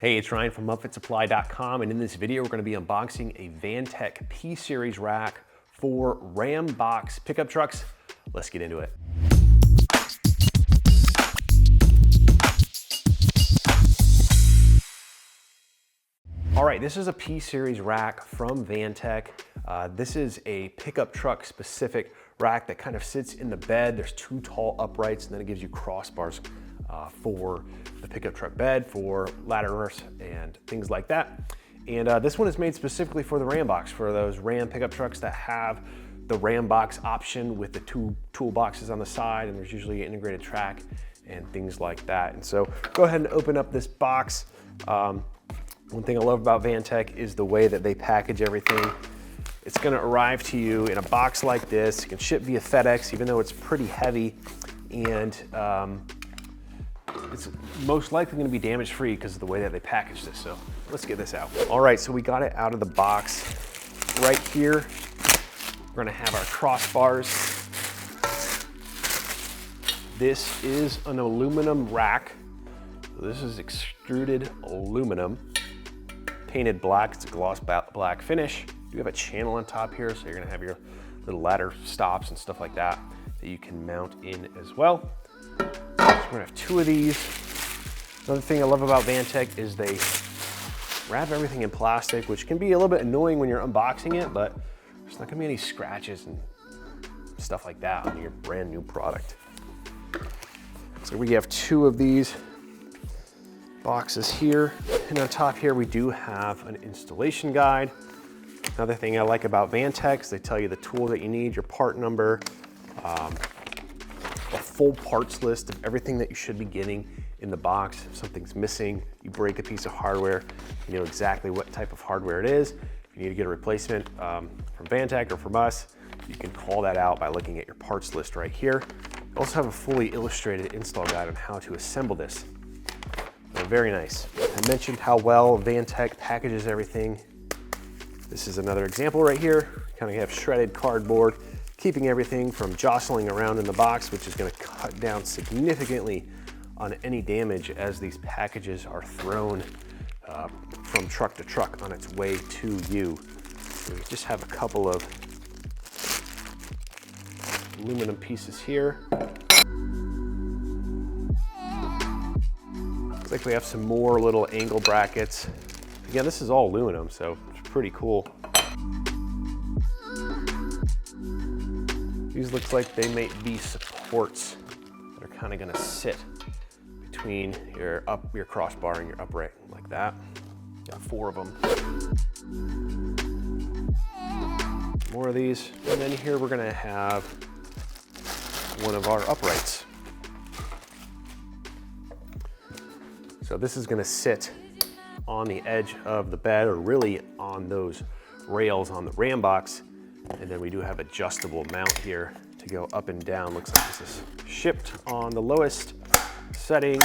Hey, it's Ryan from UpfitSupply.com, and in this video, we're gonna be unboxing a Vantech P-Series rack for RAMBOX pickup trucks. Let's get into it. All right, this is a P-Series rack from Vantech. This is a pickup truck specific rack that kind of sits in the bed. There's two tall uprights, and then it gives you crossbars for the pickup truck bed, for ladders and things like that. And this one is made specifically for the RAMBOX, for those Ram pickup trucks that have the RAMBOX option with the two toolboxes on the side, and there's usually an integrated track and things like that. And so go ahead and open up this box. One thing I love about Vantech is the way that they package everything. It's gonna arrive to you in a box like this. You can ship via FedEx, even though it's pretty heavy, and it's most likely gonna be damage free because of the way that they package this. So let's get this out. All right, so we got it out of the box. Right here, we're gonna have our crossbars. This is an aluminum rack. So this is extruded aluminum, painted black. It's a gloss black finish. You have a channel on top here, so you're gonna have your little ladder stops and stuff like that that you can mount in as well. We're gonna have two of these. Another thing I love about Vantech is they wrap everything in plastic, which can be a little bit annoying when you're unboxing it, but there's not gonna be any scratches and stuff like that on your brand new product. So we have two of these boxes here. And on top here, we do have an installation guide. Another thing I like about Vantech is they tell you the tool that you need, your part number, a full parts list of everything that you should be getting in the box. If something's missing, you break a piece of hardware, you know exactly what type of hardware it is. If you need to get a replacement from Vantech or from us, you can call that out by looking at your parts list right here. You also have a fully illustrated install guide on how to assemble this. Very nice. I mentioned how well Vantech packages everything. This is another example right here. Kind of have shredded cardboard, keeping everything from jostling around in the box, which is going to cut down significantly on any damage as these packages are thrown from truck to truck on its way to you. So we just have a couple of aluminum pieces here. Looks like we have some more little angle brackets. Again, this is all aluminum, so it's pretty cool. These looks like they may be supports that are kind of gonna sit between your crossbar and your upright like that. Got four of them. More of these. And then here we're gonna have one of our uprights. So this is gonna sit on the edge of the bed, or really on those rails on the RAMBOX. And then we do have adjustable mount here to go up and down. Looks like this is shipped on the lowest setting.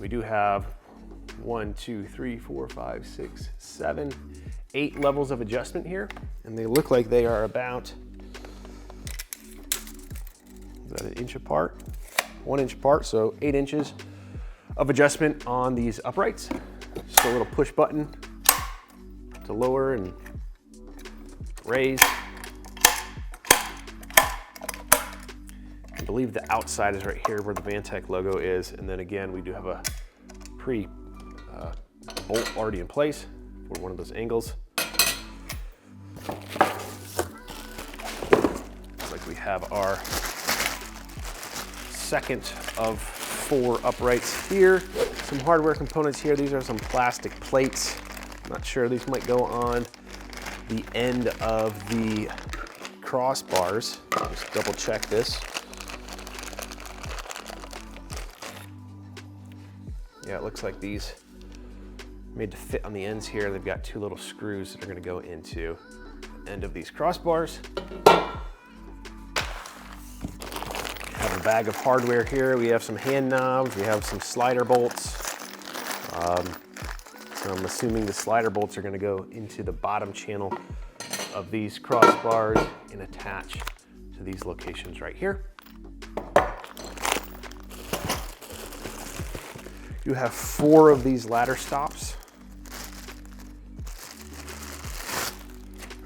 We do have 1, 2, 3, 4, 5, 6, 7, 8 levels of adjustment here. And they look like they are about, is that an inch apart? 1 inch apart, so 8 inches of adjustment on these uprights. Just a little push button to lower and raise. I believe the outside is right here where the Vantech logo is. And then again, we do have a bolt already in place for one of those angles. Looks like we have our second of 4 uprights here. Some hardware components here. These are some plastic plates. I'm not sure, these might go on the end of the crossbars. Just double check this. Yeah, it looks like these made to fit on the ends here. They've got 2 little screws that are gonna go into the end of these crossbars. Have a bag of hardware here. We have some hand knobs, we have some slider bolts. So I'm assuming the slider bolts are gonna go into the bottom channel of these crossbars and attach to these locations right here. You have 4 of these ladder stops,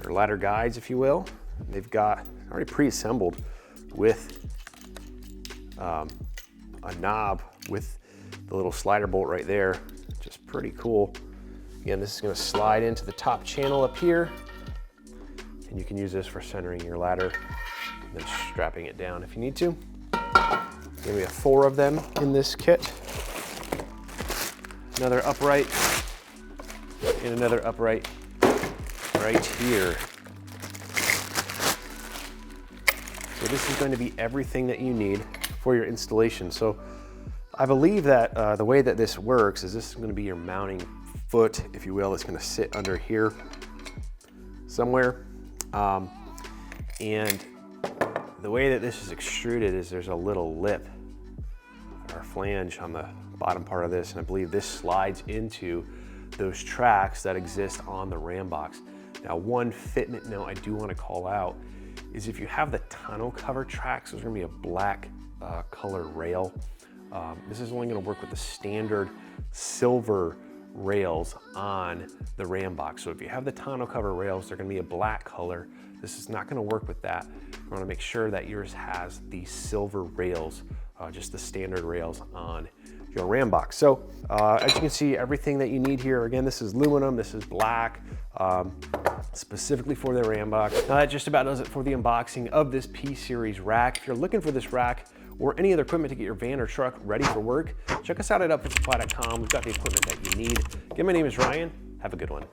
or ladder guides, if you will. They've got already pre-assembled with a knob with the little slider bolt right there, which is pretty cool. Again, this is going to slide into the top channel up here, and you can use this for centering your ladder and then strapping it down if you need to. Again, we have 4 of them in this kit. Another upright, and another upright right here. So this is going to be everything that you need for your installation. So I believe that the way that this works is this is going to be your mounting foot, if you will. It's going to sit under here somewhere. And the way that this is extruded is there's a little lip or flange on the bottom part of this, and I believe this slides into those tracks that exist on the RAMBOX. Now, one fitment note I do want to call out is if you have the tonneau cover tracks, there's going to be a black color rail. This is only going to work with the standard silver rails on the RAMBOX. So if you have the tonneau cover rails, they're going to be a black color. This is not going to work with that. You want to make sure that yours has the silver rails, just the standard rails on your RAMBOX. So as you can see, everything that you need here, again, this is aluminum, this is black, specifically for the RAMBOX. Now that just about does it for the unboxing of this P-Series rack. If you're looking for this rack or any other equipment to get your van or truck ready for work, check us out at upfitsupply.com. We've got the equipment that you need. Again, my name is Ryan. Have a good one.